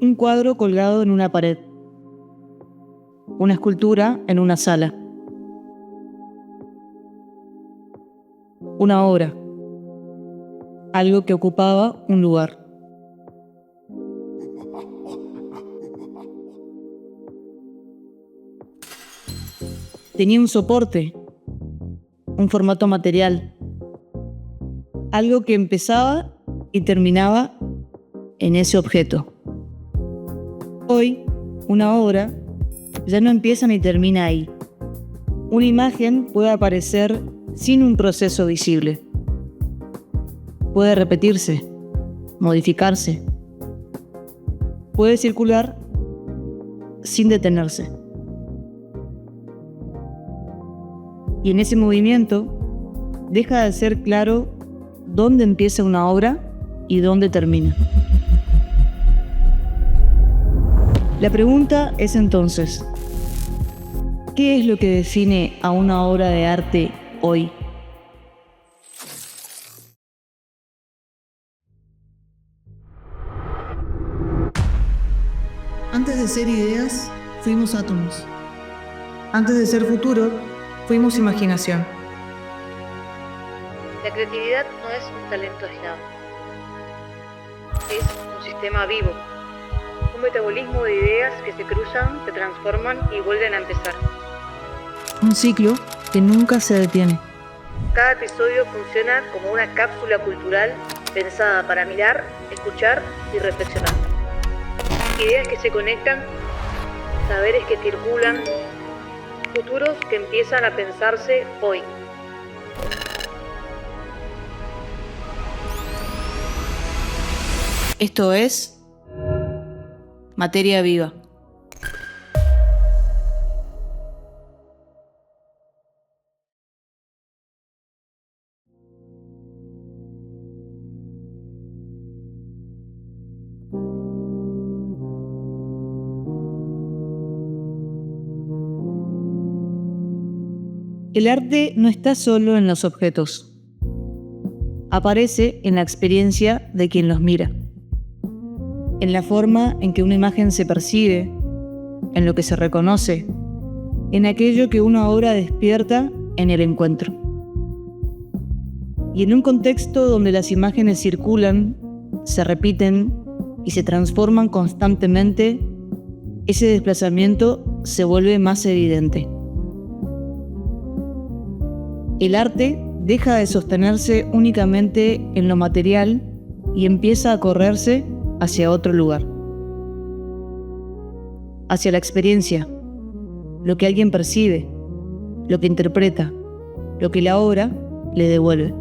un cuadro colgado en una pared, una escultura en una sala, una obra, algo que ocupaba un lugar. Tenía un soporte, un formato material, algo que empezaba y terminaba en ese objeto. Hoy, una obra ya no empieza ni termina ahí. Una imagen puede aparecer sin un proceso visible. Puede repetirse, modificarse. Puede circular sin detenerse. Y en ese movimiento deja de ser claro dónde empieza una obra y dónde termina. La pregunta es entonces, ¿qué es lo que define a una obra de arte hoy? Antes de ser ideas, fuimos átomos. Antes de ser futuro, fuimos imaginación. La creatividad no es un talento aislado. Es un sistema vivo. Un metabolismo de ideas que se cruzan, se transforman y vuelven a empezar. Un ciclo que nunca se detiene. Cada episodio funciona como una cápsula cultural pensada para mirar, escuchar y reflexionar. Ideas que se conectan, saberes que circulan, futuros que empiezan a pensarse hoy. Esto es Materia Viva. El arte no está solo en los objetos. Aparece en la experiencia de quien los mira, en la forma en que una imagen se percibe, en lo que se reconoce, en aquello que una obra despierta en el encuentro. Y en un contexto donde las imágenes circulan, se repiten y se transforman constantemente, ese desplazamiento se vuelve más evidente. El arte deja de sostenerse únicamente en lo material y empieza a correrse hacia otro lugar, hacia la experiencia, lo que alguien percibe, lo que interpreta, lo que la obra le devuelve.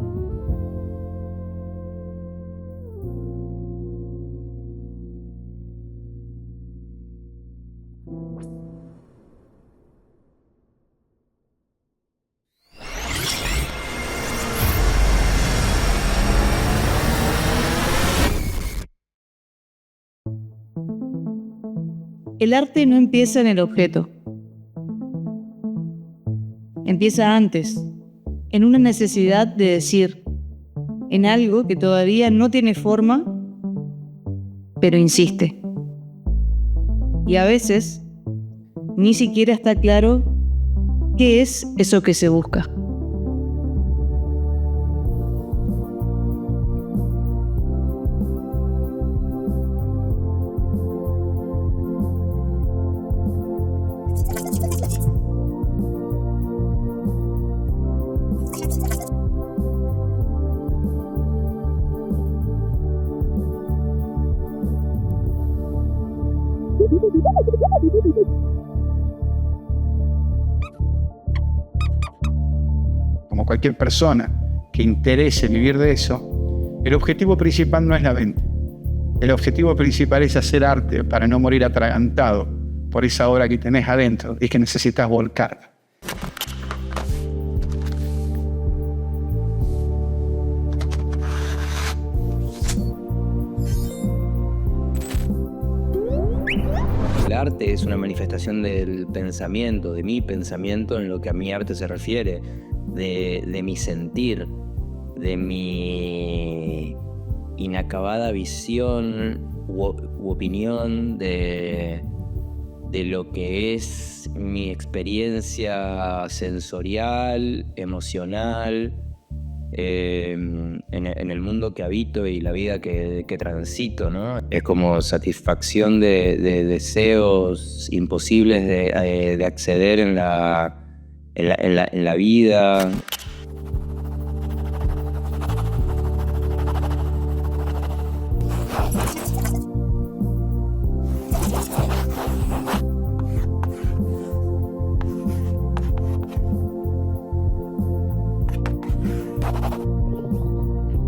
El arte no empieza en el objeto. Empieza antes, en una necesidad de decir, en algo que todavía no tiene forma, pero insiste. Y a veces, ni siquiera está claro qué es eso que se busca. Como cualquier persona que interese vivir de eso, el objetivo principal no es la venta. El objetivo principal es hacer arte para no morir atragantado por esa obra que tenés adentro y que necesitas volcar. El arte es una manifestación del pensamiento, de mi pensamiento en lo que a mi arte se refiere, de mi sentir, de mi inacabada visión u u opinión de lo que es mi experiencia sensorial, emocional, en el mundo que habito y la vida que transito, ¿no? Es como satisfacción de deseos imposibles de acceder en la vida.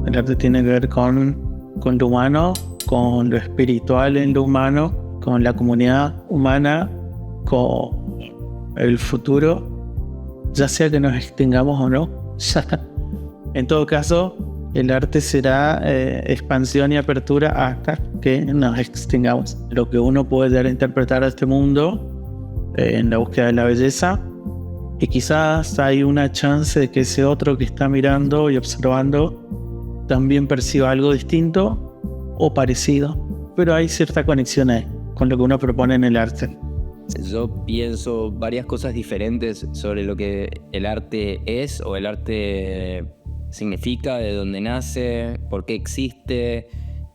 El arte tiene que ver con lo humano, con lo espiritual en lo humano, con la comunidad humana, con el futuro, ya sea que nos extingamos o no. En todo caso, el arte será expansión y apertura hasta que nos extingamos. Lo que uno puede dar a interpretar a este mundo en la búsqueda de la belleza, y quizás hay una chance de que ese otro que está mirando y observando también perciba algo distinto o parecido, pero hay cierta conexión ahí con lo que uno propone en el arte. Yo pienso varias cosas diferentes sobre lo que el arte es o el arte significa, de dónde nace, por qué existe,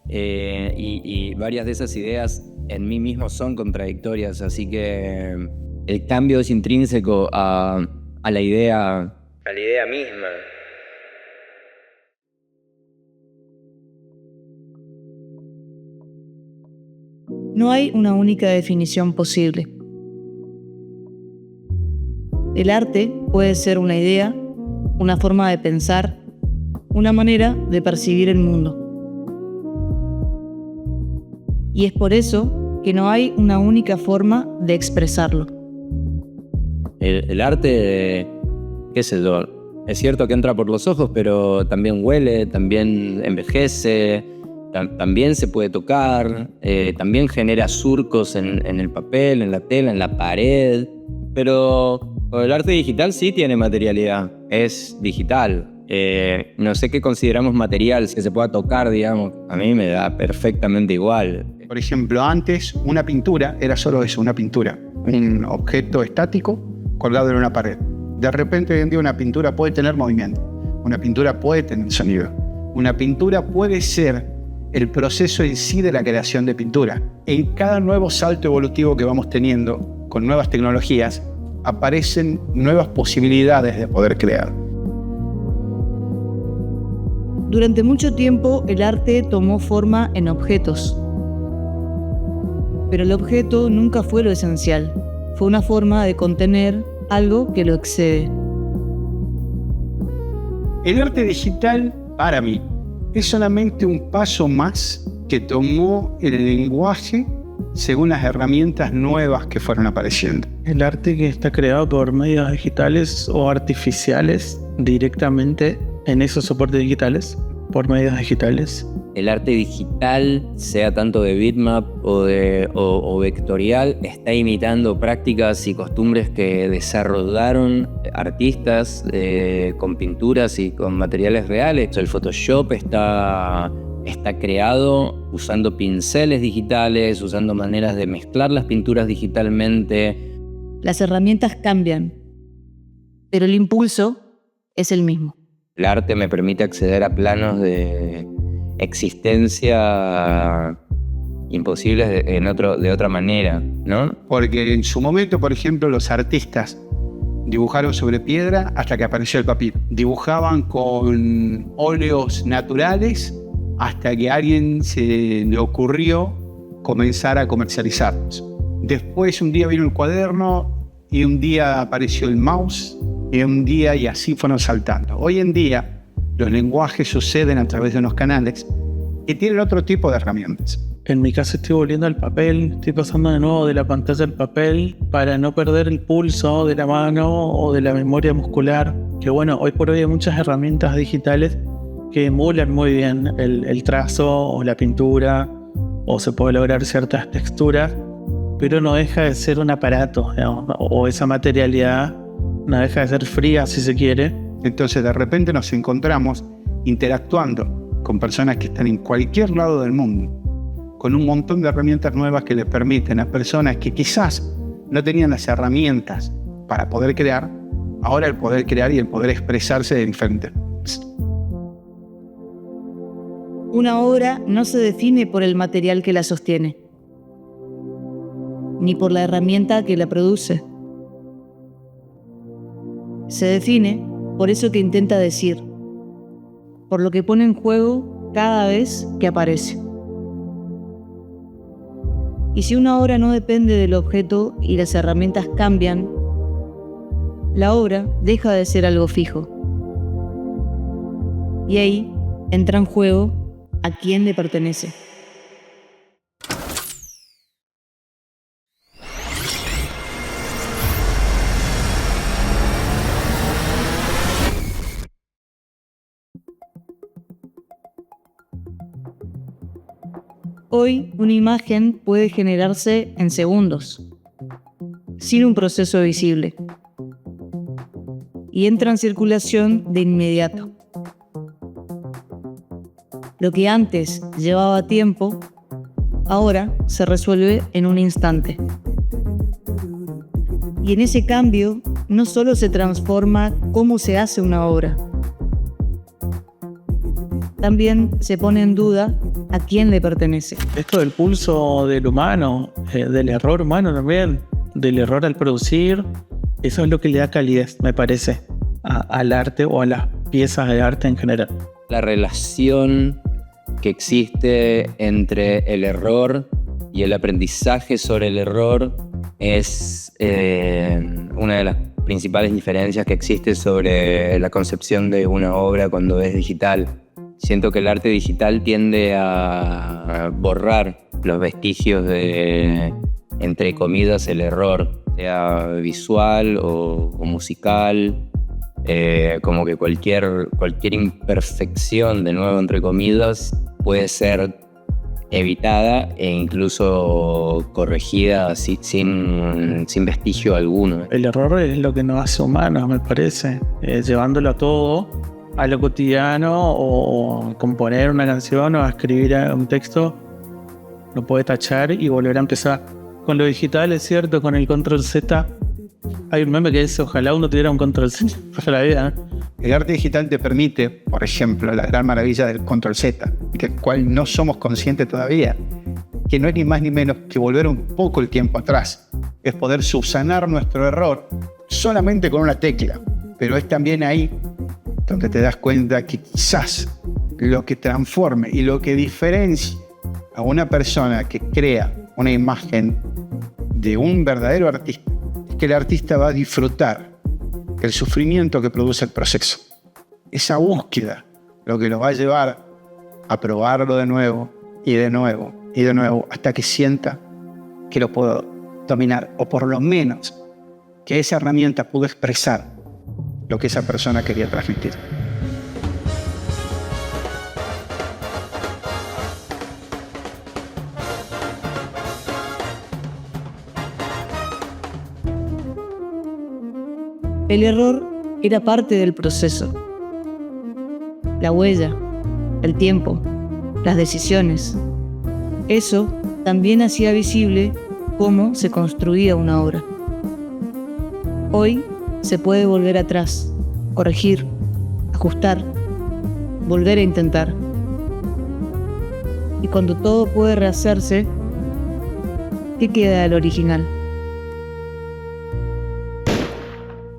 y varias de esas ideas en mí mismo son contradictorias, así que el cambio es intrínseco a la idea misma. No hay una única definición posible. El arte puede ser una idea, una forma de pensar, una manera de percibir el mundo. Y es por eso que no hay una única forma de expresarlo. El arte, qué sé yo, es cierto que entra por los ojos, pero también huele, también envejece, también se puede tocar, también genera surcos en el papel, en la tela, en la pared. Pero el arte digital sí tiene materialidad, es digital. No sé qué consideramos material, que se pueda tocar, digamos. A mí me da perfectamente igual. Por ejemplo, antes una pintura era solo eso, una pintura. Un objeto estático colgado en una pared. De repente hoy en día una pintura puede tener movimiento. Una pintura puede tener sonido. Una pintura puede ser el proceso en sí de la creación de pintura. En cada nuevo salto evolutivo que vamos teniendo con nuevas tecnologías, aparecen nuevas posibilidades de poder crear. Durante mucho tiempo el arte tomó forma en objetos. Pero el objeto nunca fue lo esencial. Fue una forma de contener algo que lo excede. El arte digital, para mí, es solamente un paso más que tomó el lenguaje según las herramientas nuevas que fueron apareciendo. El arte que está creado por medios digitales o artificiales directamente en esos soportes digitales, por medios digitales. El arte digital, sea tanto de bitmap o vectorial, está imitando prácticas y costumbres que desarrollaron artistas con pinturas y con materiales reales. El Photoshop está creado usando pinceles digitales, usando maneras de mezclar las pinturas digitalmente. Las herramientas cambian, pero el impulso es el mismo. El arte me permite acceder a planos de existencia imposibles de otra manera, ¿no? Porque en su momento, por ejemplo, los artistas dibujaron sobre piedra hasta que apareció el papiro. Dibujaban con óleos naturales hasta que a alguien se le ocurrió comenzar a comercializarlos. Después un día vino el cuaderno y un día apareció el mouse y un día, y así fueron saltando. Hoy en día los lenguajes suceden a través de unos canales que tienen otro tipo de herramientas. En mi caso estoy volviendo al papel, estoy pasando de nuevo de la pantalla al papel para no perder el pulso de la mano o de la memoria muscular. Que bueno, hoy por hoy hay muchas herramientas digitales que emulan muy bien el trazo o la pintura, o se puede lograr ciertas texturas, pero no deja de ser un aparato, digamos, o esa materialidad no deja de ser fría, si se quiere. Entonces de repente nos encontramos interactuando con personas que están en cualquier lado del mundo, con un montón de herramientas nuevas que le permiten a personas que quizás no tenían las herramientas para poder crear, ahora el poder crear y el poder expresarse de diferentes formas. Una obra no se define por el material que la sostiene, ni por la herramienta que la produce. Se define por eso que intenta decir, por lo que pone en juego cada vez que aparece. Y si una obra no depende del objeto y las herramientas cambian, la obra deja de ser algo fijo. Y ahí entra en juego a quién le pertenece. Hoy, una imagen puede generarse en segundos, sin un proceso visible, y entra en circulación de inmediato. Lo que antes llevaba tiempo, ahora se resuelve en un instante. Y en ese cambio, no solo se transforma cómo se hace una obra, también se pone en duda a quién le pertenece. Esto del pulso del humano, del error humano también, del error al producir, eso es lo que le da calidez, me parece, al arte o a las piezas de arte en general. La relación que existe entre el error y el aprendizaje sobre el error es una de las principales diferencias que existe sobre la concepción de una obra cuando es digital. Siento que el arte digital tiende a borrar los vestigios de, entre comillas, el error, sea visual o musical, como que cualquier imperfección, de nuevo, entre comillas, puede ser evitada e incluso corregida sin vestigio alguno. El error es lo que nos hace humanos, me parece, llevándolo a todo, a lo cotidiano, o componer una canción o escribir un texto, lo puede tachar y volver a empezar. Con lo digital es cierto, con el control Z, hay un meme que dice, ojalá uno tuviera un control Z para la vida, ¿no? El arte digital te permite, por ejemplo, la gran maravilla del control Z, del cual no somos conscientes todavía, que no es ni más ni menos que volver un poco el tiempo atrás. Es poder subsanar nuestro error solamente con una tecla, pero es también ahí donde te das cuenta que quizás lo que transforme y lo que diferencia a una persona que crea una imagen de un verdadero artista es que el artista va a disfrutar el sufrimiento que produce el proceso. Esa búsqueda lo que lo va a llevar a probarlo de nuevo y de nuevo y de nuevo hasta que sienta que lo puedo dominar, o por lo menos que esa herramienta pudo expresar lo que esa persona quería transmitir. El error era parte del proceso. La huella, el tiempo, las decisiones. Eso también hacía visible cómo se construía una obra. Hoy se puede volver atrás, corregir, ajustar, volver a intentar. Y cuando todo puede rehacerse, ¿qué queda del original?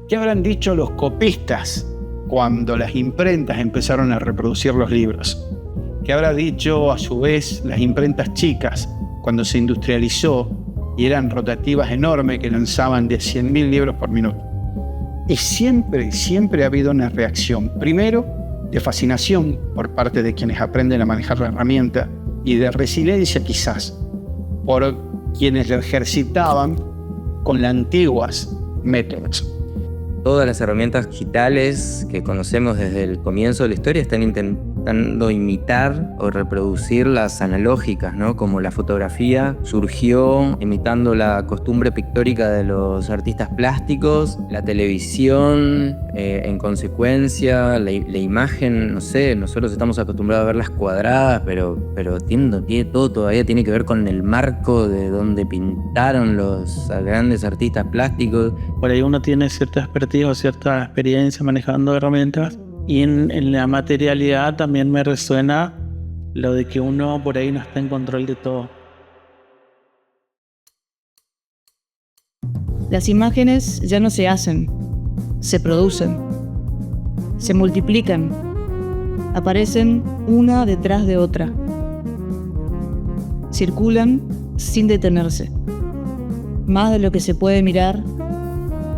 ¿Qué habrán dicho los copistas cuando las imprentas empezaron a reproducir los libros? ¿Qué habrá dicho a su vez las imprentas chicas cuando se industrializó y eran rotativas enormes que lanzaban de 100.000 libros por minuto? Y siempre ha habido una reacción, primero de fascinación por parte de quienes aprenden a manejar la herramienta y de resiliencia quizás por quienes lo ejercitaban con las antiguas métodos. Todas las herramientas digitales que conocemos desde el comienzo de la historia están intentando imitar o reproducir las analógicas, ¿no? Como la fotografía surgió imitando la costumbre pictórica de los artistas plásticos, la televisión, en consecuencia, la imagen, no sé, nosotros estamos acostumbrados a verlas cuadradas, pero tiene todo, todavía tiene que ver con el marco de donde pintaron los grandes artistas plásticos. Por ahí uno tiene cierta expertise o cierta experiencia manejando herramientas, y en la materialidad también me resuena lo de que uno por ahí no está en control de todo. Las imágenes ya no se hacen, se producen, se multiplican, aparecen una detrás de otra, circulan sin detenerse, más de lo que se puede mirar,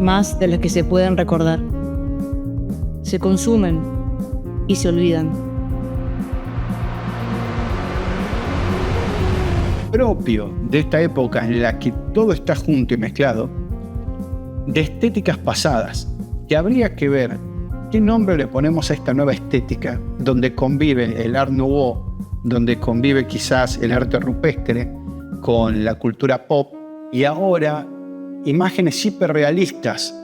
más de lo que se pueden recordar. Se consumen y se olvidan. Propio de esta época en la que todo está junto y mezclado, de estéticas pasadas, que habría que ver qué nombre le ponemos a esta nueva estética, donde convive el Art Nouveau, donde convive quizás el arte rupestre con la cultura pop, y ahora imágenes hiperrealistas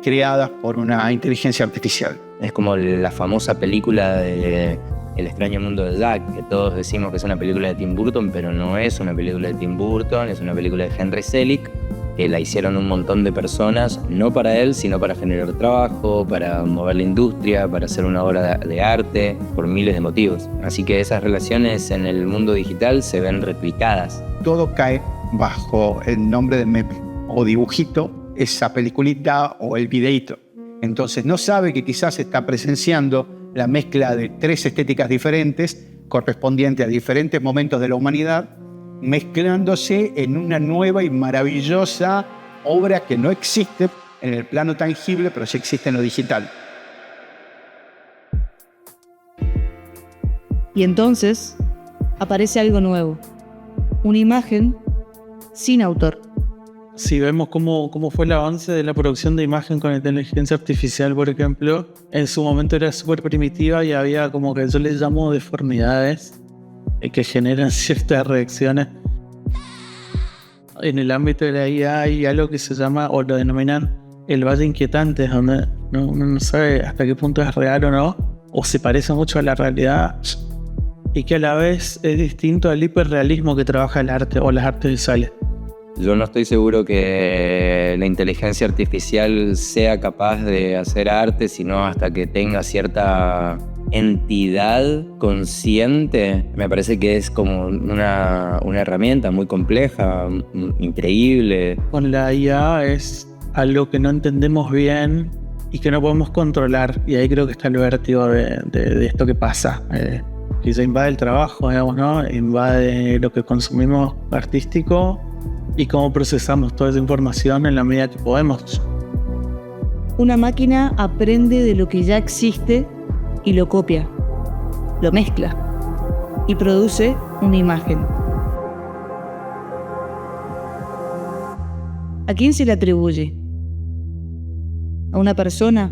creadas por una inteligencia artificial. Es como la famosa película de El extraño mundo de Jack, que todos decimos que es una película de Tim Burton, pero no es una película de Tim Burton, es una película de Henry Selick, que la hicieron un montón de personas, no para él, sino para generar trabajo, para mover la industria, para hacer una obra de arte, por miles de motivos. Así que esas relaciones en el mundo digital se ven replicadas. Todo cae bajo el nombre de meme o dibujito, esa peliculita o el videíto. Entonces no sabe que quizás está presenciando la mezcla de tres estéticas diferentes, correspondientes a diferentes momentos de la humanidad, mezclándose en una nueva y maravillosa obra que no existe en el plano tangible, pero sí existe en lo digital. Y entonces aparece algo nuevo, una imagen sin autor. Si vemos cómo fue el avance de la producción de imagen con inteligencia artificial, por ejemplo, en su momento era súper primitiva y había como que yo les llamo deformidades que generan ciertas reacciones. En el ámbito de la IA hay algo que se llama, o lo denominan, el valle inquietante, donde uno no sabe hasta qué punto es real o no, o se parece mucho a la realidad, y que a la vez es distinto al hiperrealismo que trabaja el arte o las artes visuales. Yo no estoy seguro que la inteligencia artificial sea capaz de hacer arte, sino hasta que tenga cierta entidad consciente. Me parece que es como una herramienta muy compleja, increíble. Con la IA es algo que no entendemos bien y que no podemos controlar, y ahí creo que está el vértigo de esto que pasa. Que ya invade el trabajo, digamos, ¿no? Invade lo que consumimos artístico y cómo procesamos toda esa información en la medida que podemos. Una máquina aprende de lo que ya existe y lo copia, lo mezcla y produce una imagen. ¿A quién se le atribuye? ¿A una persona?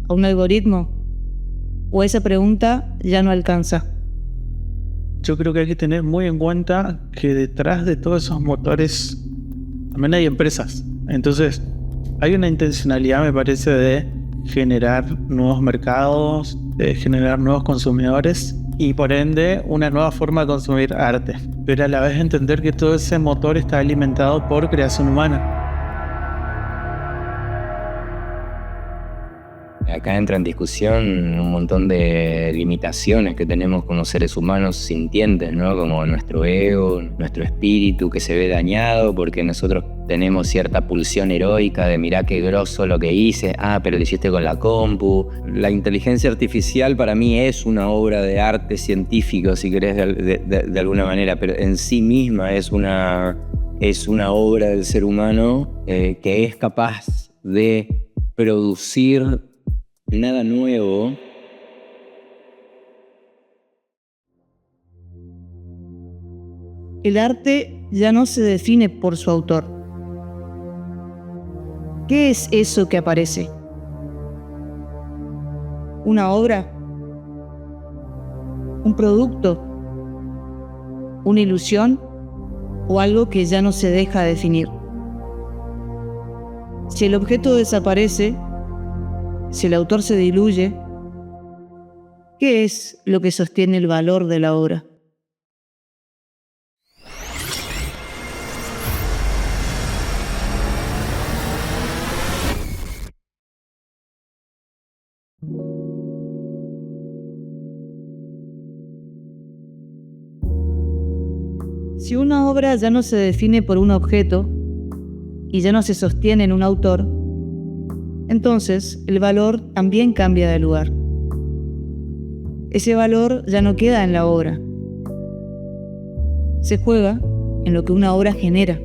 ¿A un algoritmo? ¿O esa pregunta ya no alcanza? Yo creo que hay que tener muy en cuenta que detrás de todos esos motores también hay empresas. Entonces, hay una intencionalidad, me parece, de generar nuevos mercados, de generar nuevos consumidores y, por ende, una nueva forma de consumir arte. Pero a la vez entender que todo ese motor está alimentado por creación humana. Acá entra en discusión un montón de limitaciones que tenemos como seres humanos sintientes, ¿no? Como nuestro ego, nuestro espíritu que se ve dañado porque nosotros tenemos cierta pulsión heroica de mirá qué grosso lo que hice, pero lo hiciste con la compu. La inteligencia artificial para mí es una obra de arte científico, si querés, de alguna manera, pero en sí misma es una obra del ser humano que es capaz de producir nada nuevo. El arte ya no se define por su autor. ¿Qué es eso que aparece? ¿Una obra? un producto, una ilusión o algo que ya no se deja definir. Si el objeto desaparece, si el autor se diluye, ¿qué es lo que sostiene el valor de la obra? Si una obra ya no se define por un objeto y ya no se sostiene en un autor, entonces el valor también cambia de lugar. Ese valor ya no queda en la obra. Se juega en lo que una obra genera.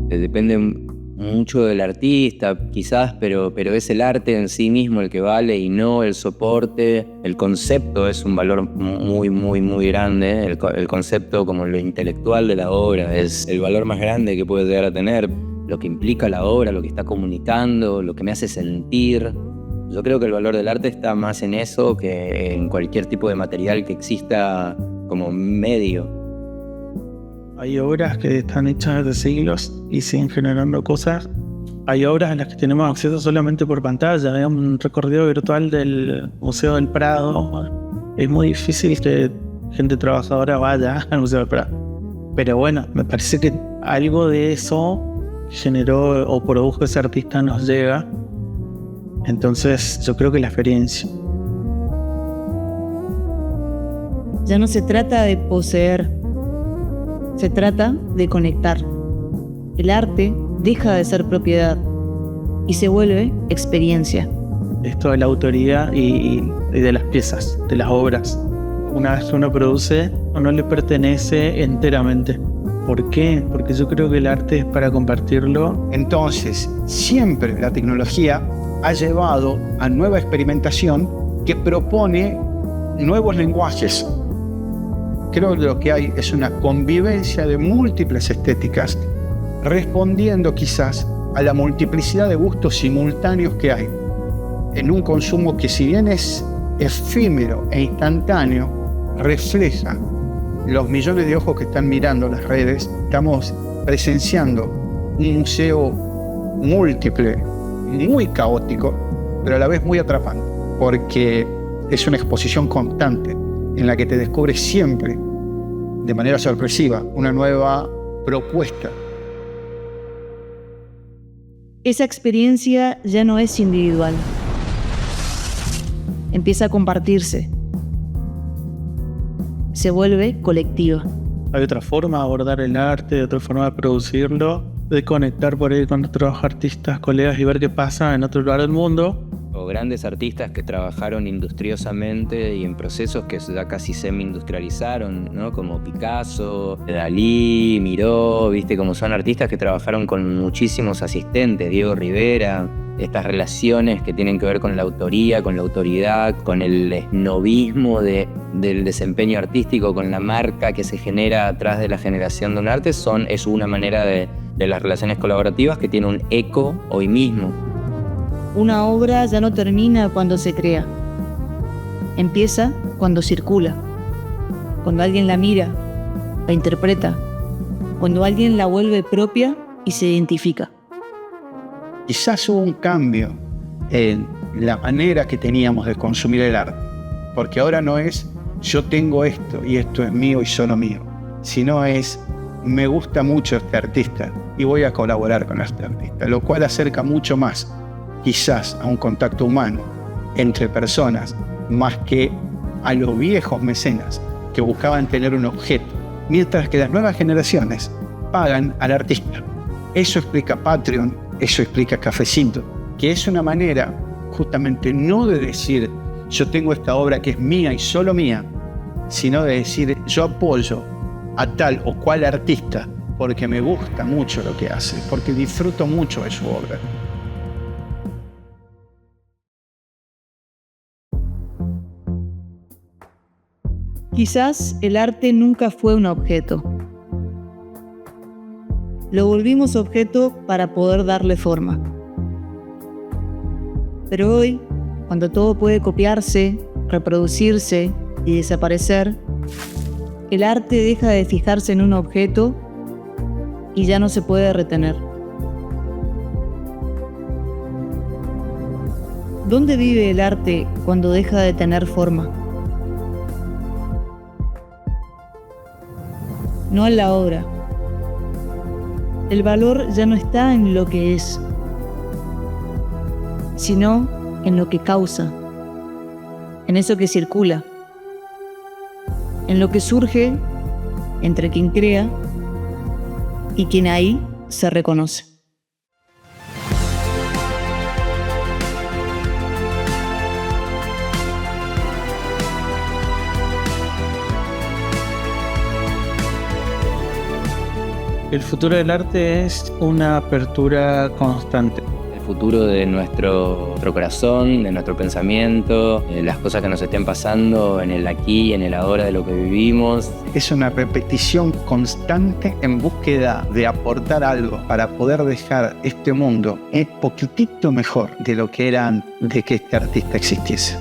Depende mucho del artista, quizás, pero es el arte en sí mismo el que vale y no el soporte. El concepto es un valor muy, muy, muy grande. El concepto, como lo intelectual de la obra, es el valor más grande que puede llegar a tener. Lo que implica la obra, lo que está comunicando, lo que me hace sentir. Yo creo que el valor del arte está más en eso que en cualquier tipo de material que exista como medio. Hay obras que están hechas de siglos y siguen generando cosas. Hay obras en las que tenemos acceso solamente por pantalla. Hay un recorrido virtual del Museo del Prado. Es muy difícil que gente trabajadora vaya al Museo del Prado. Pero bueno, me parece que algo de eso generó o produjo ese artista nos llega. Entonces yo creo que la experiencia. Ya no se trata de poseer, se trata de conectar. El arte deja de ser propiedad y se vuelve experiencia. Esto de la autoría y de las piezas, de las obras. Una vez que uno produce, no le pertenece enteramente. ¿Por qué? Porque yo creo que el arte es para compartirlo. Entonces, siempre la tecnología ha llevado a nueva experimentación que propone nuevos lenguajes. Creo que lo que hay es una convivencia de múltiples estéticas, respondiendo quizás a la multiplicidad de gustos simultáneos que hay en un consumo que, si bien es efímero e instantáneo, refleja los millones de ojos que están mirando las redes. Estamos presenciando un museo múltiple, muy caótico, pero a la vez muy atrapante, porque es una exposición constante en la que te descubres siempre, de manera sorpresiva, una nueva propuesta. Esa experiencia ya no es individual. Empieza a compartirse. Se vuelve colectiva. Hay otra forma de abordar el arte, otra forma de producirlo, de conectar por ahí con otros artistas, colegas y ver qué pasa en otro lugar del mundo. O grandes artistas que trabajaron industriosamente y en procesos que ya casi semi-industrializaron, ¿no? Como Picasso, Dalí, Miró, ¿viste? Como son artistas que trabajaron con muchísimos asistentes, Diego Rivera. Estas relaciones que tienen que ver con la autoría, con la autoridad, con el esnobismo del desempeño artístico, con la marca que se genera atrás de la generación de un arte, es una manera de las relaciones colaborativas que tiene un eco hoy mismo. Una obra ya no termina cuando se crea. Empieza cuando circula, cuando alguien la mira, la interpreta, cuando alguien la vuelve propia y se identifica. Quizás hubo un cambio en la manera que teníamos de consumir el arte, porque ahora no es yo tengo esto y esto es mío y solo mío, sino es me gusta mucho este artista y voy a colaborar con este artista, lo cual acerca mucho más quizás a un contacto humano entre personas, más que a los viejos mecenas que buscaban tener un objeto, mientras que las nuevas generaciones pagan al artista. Eso explica Patreon, eso explica Cafecito, que es una manera justamente no de decir yo tengo esta obra que es mía y solo mía, sino de decir yo apoyo a tal o cual artista porque me gusta mucho lo que hace, porque disfruto mucho de su obra. Quizás el arte nunca fue un objeto. Lo volvimos objeto para poder darle forma. Pero hoy, cuando todo puede copiarse, reproducirse y desaparecer, el arte deja de fijarse en un objeto y ya no se puede retener. ¿Dónde vive el arte cuando deja de tener forma? No en la obra. El valor ya no está en lo que es, sino en lo que causa, en eso que circula, en lo que surge entre quien crea y quien ahí se reconoce. El futuro del arte es una apertura constante. El futuro de nuestro corazón, de nuestro pensamiento, de las cosas que nos estén pasando en el aquí y en el ahora de lo que vivimos. Es una repetición constante en búsqueda de aportar algo para poder dejar este mundo un poquitito mejor de lo que era antes de que este artista existiese.